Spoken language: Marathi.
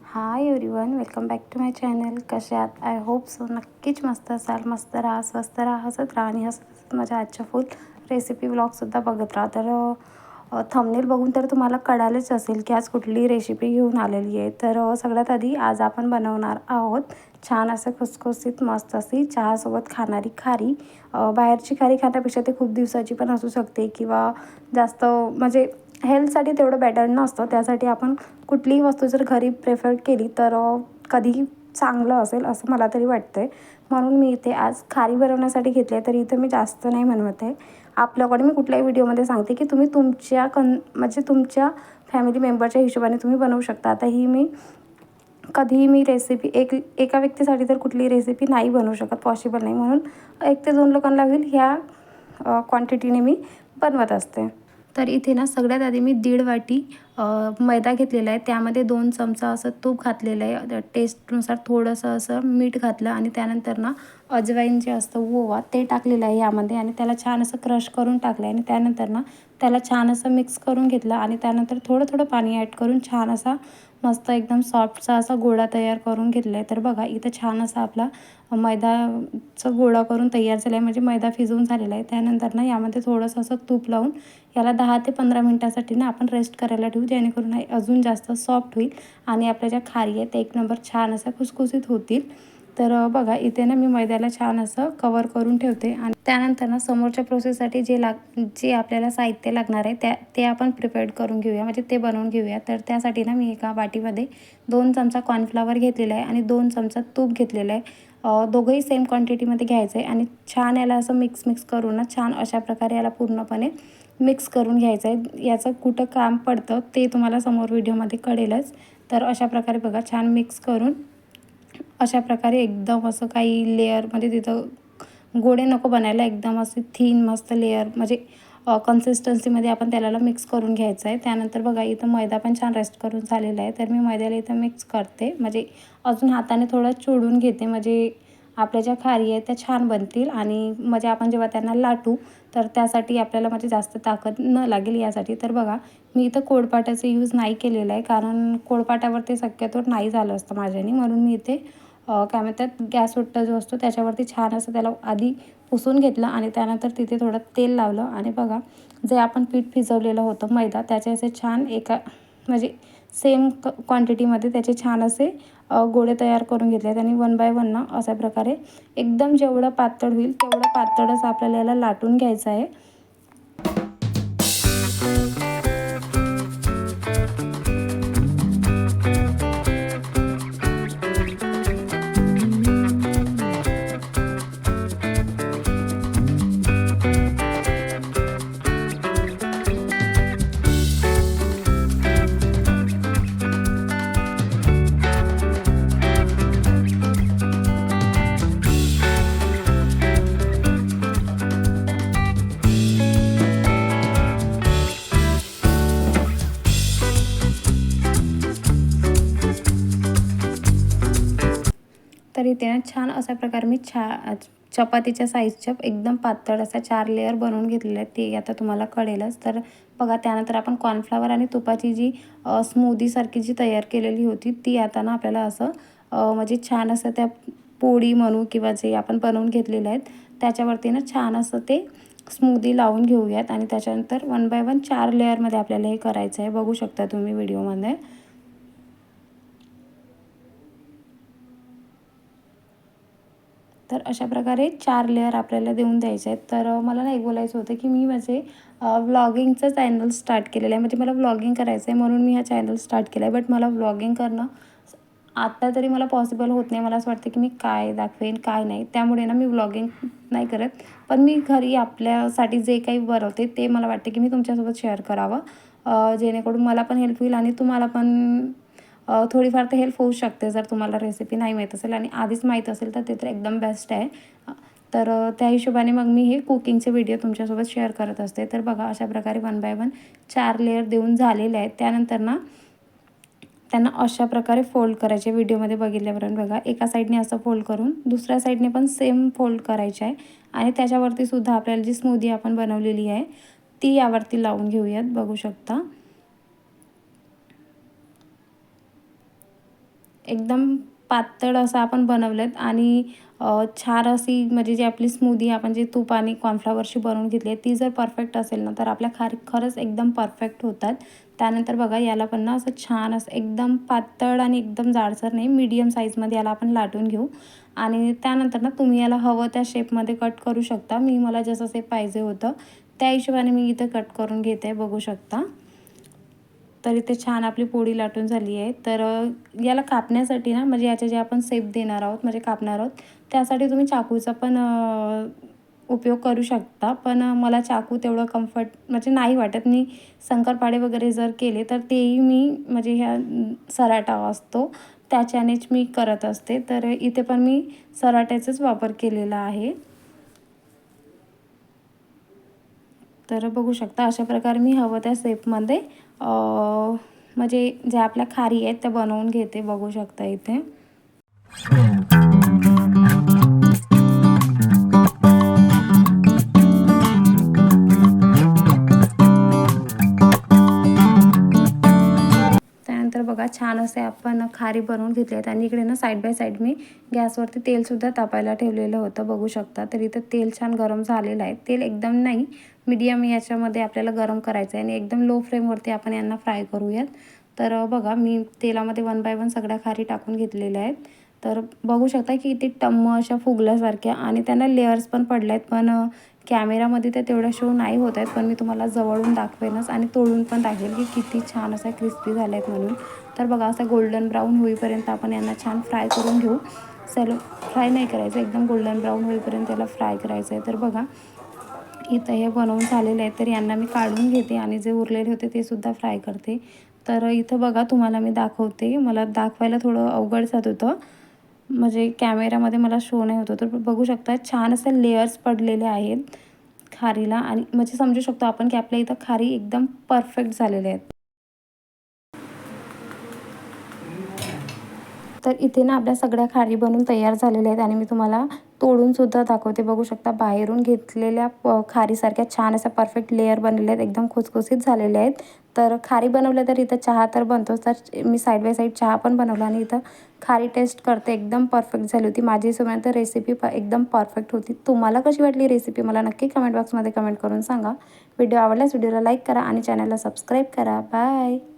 High everyone, welcome back to my channel. कसे आहात? आय होप सो नक्कीच मस्त असाल. मस्त राहा, स्वस्त राहा, हसत राहा आणि हसत माझ्या आजच्या फुल रेसिपी व्लॉगसुद्धा बघत राहा. तर थंबनेल बघून तर तुम्हाला कळालेच असेल की आज कुठली रेसिपी घेऊन आलेली आहे. तर सगळ्यात आधी आज आपण बनवणार आहोत छान असं खुसखुशीत मस्त अशी चहासोबत खाणारी खारी. बाहेरची खारी खाण्यापेक्षा ते खूप दिवसाची पण असू शकते किंवा जास्त म्हणजे हेल्थसाठी तेवढं बेटर नसतं. त्यासाठी आपण कुठलीही वस्तू जर घरी प्रेफर केली तर कधीही चांगलं असेल असं मला तरी वाटतं आहे. म्हणून मी इथे आज खारी बनवण्यासाठी घेतली आहे. तर इथे मी जास्त नाही बनवत आहे. आपल्याकडे मी कुठल्याही व्हिडिओमध्ये सांगते की तुम्ही तुमच्या म्हणजे तुमच्या फॅमिली मेंबरच्या हिशोबाने तुम्ही बनवू शकता. आता ही मी कधीही मी रेसिपी एका व्यक्तीसाठी तर कुठलीही रेसिपी नाही बनवू शकत, पॉसिबल नाही. म्हणून 1 ते 2 लोकांना होईल ह्या क्वांटिटीने मी बनवत असते. तर इथे ना सगळ्यात आधी मी 1.5 वाटी मैदा घेतलेला आहे. त्यामध्ये 2 चमचा असं तूप घातलेलं आहे. टेस्टनुसार थोडंसं असं मीठ घातलं आणि त्यानंतर ना अजवाईन जे असतं ओवा ते टाकलेलं आहे यामध्ये आणि त्याला छान असं क्रश करून टाकलं आहे आणि त्यानंतर ना त्याला छान असं मिक्स करून घेतलं आणि त्यानंतर थोडं थोडं पाणी ॲड करून छान असा मस्त एकदम सॉफ्टचा असा गोळा तयार करून घेतला आहे. तर बघा इथं छान असा आपला मैदाचा गोळा करून तयार झाला आहे, म्हणजे मैदा फिजवून झालेला आहे. त्यानंतर ना यामध्ये थोडंसं असं तूप लावून याला 10 ते 15 मिनटासाठी ना आपण रेस्ट करायला ठेवू, जेणेकरून हे अजून जास्त सॉफ्ट होईल आणि आपल्या ज्या खारी आहेत ते 1 नंबर छान अशा खुसखुशीत होतील. तर बघा इथे ना मी मैद्याला छान असं कवर करून ठेवते आणि त्यानंतर ना समोरच्या प्रोसेससाठी जे आपल्याला साहित्य लागणार आहे ते आपण प्रिपेअर करून घेऊया, म्हणजे ते बनवून घेऊया. तर त्यासाठी ना मी एका वाटीमध्ये 2 चमचा कॉर्नफ्लॉवर घेतलेला आहे आणि 2 चमचा तूप घेतलेलं आहे. दोघंही सेम क्वांटिटीमध्ये घ्यायचं आहे आणि छान याला असं मिक्स करून ना छान अशा प्रकारे याला पूर्णपणे मिक्स करून घ्यायचं आहे. याचं कुठं काम पडतं ते तुम्हाला समोर व्हिडिओमध्ये कळेलच. तर अशा प्रकारे बघा छान मिक्स करून अशा प्रकारे एकदम असं काही लेअर म्हणजे तिथं गोळे नको बनायला, एकदम असे थिन मस्त लेअर म्हणजे कन्सिस्टन्सीमध्ये आपण त्याला मिक्स करून घ्यायचं आहे. त्यानंतर बघा इथं मैदा पण छान रेस्ट करून झालेला आहे. तर मी मैद्याला इथं मिक्स करते, म्हणजे अजून हाताने थोडं चोळून घेते, म्हणजे आपल्या ज्या खारी आहेत त्या छान बनतील आणि म्हणजे आपण जेव्हा त्यांना लाटू तर त्यासाठी आपल्याला म्हणजे जास्त ताकद न लागेल यासाठी. तर बघा मी इथं कोळपाटाचा यूज नाही केलेला आहे, कारण कोळपाटावर ते शक्यतो नाही झालं असतं माझ्याने. म्हणून मी इथे काय म्हणतात गॅस ओट्टा जो असतो त्याच्यावरती छान असं त्याला आधी पुसून घेतलं आणि त्यानंतर तिथे थोडं तेल लावलं आणि बघा जे आपण पीठ भिजवलेलं होतं मैदा त्याचे असे छान एका म्हणजे सेम क्वांटिटीमध्ये त्याचे छान असे गोळे तयार करून घेतले आहेत आणि 1 बाय 1 ना अशा प्रकारे एकदम जेवढं पातळ होईल तेवढं पातळच आपल्याला याला लाटून घ्यायचं आहे. तर इथे ना छान अशा प्रकारे मी चपातीच्या साईजच्या एकदम पातळ असा 4 लेअर बनवून घेतलेले आहेत, ते आता तुम्हाला कळेलच. तर बघा त्यानंतर आपण कॉर्नफ्लॉवर आणि तुपाची जी स्मूदीसारखी जी तयार केलेली होती ती आता ना आपल्याला असं म्हणजे छान असं त्या पोळी म्हणू किंवा जे आपण बनवून घेतलेले आहेत त्याच्यावरती ना छान असं ते स्मूदी लावून घेऊयात आणि त्याच्यानंतर 1 बाय 1 4 लेअरमध्ये आपल्याला हे करायचं आहे. बघू शकता तुम्ही व्हिडिओमध्ये. तर अशा प्रकारे 4 लेअर आपल्याला देऊन द्यायचे आहेत. तर मला ना एक बोलायचं होतं की मी माझे व्लॉगिंगचं चॅनल स्टार्ट केलेलं आहे, म्हणजे मला व्लॉगिंग करायचं आहे म्हणून मी हा चॅनल स्टार्ट केला आहे. बट मला व्लॉगिंग करणं आत्ता तरी मला पॉसिबल होत नाही. मला असं वाटतं की मी काय दाखवेन काय नाही, त्यामुळे ना मी व्लॉगिंग नाही करत. पण मी घरी आपल्यासाठी जे काही बनवते ते मला वाटते की मी तुमच्यासोबत शेअर करावं, जेणेकरून मला पण हेल्प होईल आणि तुम्हाला पण थोडीफार तर हेल्प होऊ शकते. जर तुम्हाला रेसिपी नाही माहीत असेल आणि आधीच माहीत असेल तर ते तर एकदम बेस्ट आहे. तर त्या हिशोबाने मग मी हे कुकिंगचे व्हिडिओ तुमच्यासोबत शेअर करत असते. तर बघा अशा प्रकारे 1 बाय 1 4 लेअर देऊन झालेले आहेत. त्यानंतर ना त्यांना अशा प्रकारे फोल्ड करायचे. व्हिडिओमध्ये बघितल्याप्रमाणे बघा एका साईडने असं फोल्ड करून दुसऱ्या साईडने पण सेम फोल्ड करायचे आहे आणि त्याच्यावरती सुद्धा आपल्याला जी स्मूदी आपण बनवलेली आहे ती यावरती लावून घेऊयात. बघू शकता. एकदम पातळ असं आपण बनवलेत आणि छान अशी म्हणजे जी आपली स्मूदी आपण जे तूप आणि कॉर्नफ्लॉवरची बनवून घेतली आहे ती जर परफेक्ट असेल ना तर आपल्या खारी खरंच एकदम परफेक्ट होतात. त्यानंतर बघा याला पण ना असं छान असं एकदम पातळ आणि एकदम जाडसर नाही, मीडियम साईजमध्ये याला आपण लाटून घेऊ आणि त्यानंतर ना तुम्ही याला हवं त्या शेपमध्ये कट करू शकता. मला जसं शेप पाहिजे होतं त्या हिशोबाने मी इथं कट करून घेते, बघू शकता. तर इथे छान आपली पोळी लाटून झाली आहे. तर याला कापण्यासाठी ना म्हणजे याचे जे आपण शेप देणार आहोत म्हणजे कापणार आहोत त्यासाठी तुम्ही चाकूचा पण उपयोग करू शकता. पण मला चाकू तेवढं कम्फर्ट म्हणजे नाही वाटत. मी शंकरपाळे वगैरे जर केले तर तेही मी म्हणजे ह्या सराटा असतो त्याच्यानेच मी करत असते. तर इथे पण मी सराट्याचाच वापर केलेला आहे. तर बघू शकता अशा प्रकारे मी हवं त्या शेपमध्ये म्हणजे ज्या आपल्या खारी आहेत त्या बनवून घेते, बघू शकता इथे. त्यानंतर बघा छान असे आपण खारी बनवून घेतले आहेत आणि इकडे ना साईड बाय साईड मी गॅसवरती तेलसुद्धा तापायला ठेवलेलं होतं, बघू शकता. तर इथं तेल छान गरम झालेलं आहे. तेल एकदम नाही, मीडियम याच्यामध्ये आपल्याला गरम करायचं आहे आणि एकदम लो फ्लेमवरती आपण यांना फ्राय करूयात. तर बघा मी तेलामध्ये 1 बाय 1 सगळ्या खारी टाकून घेतलेल्या आहेत. तर बघू शकता की इथे टम्म अशा फुगल्यासारख्या आणि त्यांना लेयर्स पण पडल्या आहेत. पण कॅमेरामध्ये तर तेवढ्या शो नाही होत आहेत, पण मी तुम्हाला जवळून दाखवेनच आणि तोडून पण दाखवेल की किती छान अशा क्रिस्पी झाल्या आहेत म्हणून. तर बघा असं गोल्डन ब्राऊन होईपर्यंत आपण यांना छान फ्राय करून घेऊ. सॅलो फ्राय नाही करायचं, एकदम गोल्डन ब्राऊन होईपर्यंत त्याला फ्राय करायचं आहे. तर बघा इथं हे बनवून झालेले आहेत तर यांना मी काढून घेते आणि जे उरलेले होते ते सुद्धा फ्राय करते. तर इथं बघा तुम्हाला मी दाखवते, मला दाखवायला थोडं अवघड जात होतं म्हणजे कॅमेरामध्ये मला शो नाही होत होतं. तर बघू शकता छान असे लेयर्स पडलेले आहेत खारीला आणि म्हणजे समजू शकतो आपण की आपल्या इथं खारी एकदम परफेक्ट झालेले आहेत. तर इथे ना आपल्या सगळ्या खारी बनून तयार झालेल्या आहेत आणि मी तुम्हाला तोडूनसुद्धा दाखवते, बघू शकता. बाहेरून घेतलेल्या खारीसारख्या छान अशा परफेक्ट लेयर बनलेल्या आहेत, एकदम खुसखुशीत झालेल्या आहेत. तर खारी बनवलं तर इथं चहा तर बनतोच, तर मी साईड बाय साईड चहा पण बनवला आणि इथं खारी टेस्ट करते, एकदम परफेक्ट झाली होती. माझी हिशोबाने तर रेसिपी एकदम परफेक्ट होती. तुम्हाला कशी वाटली रेसिपी मला नक्की कमेंट बॉक्समध्ये कमेंट करून सांगा. व्हिडिओ आवडल्यास व्हिडिओला लाईक करा आणि चॅनलला सबस्क्राईब करा. बाय.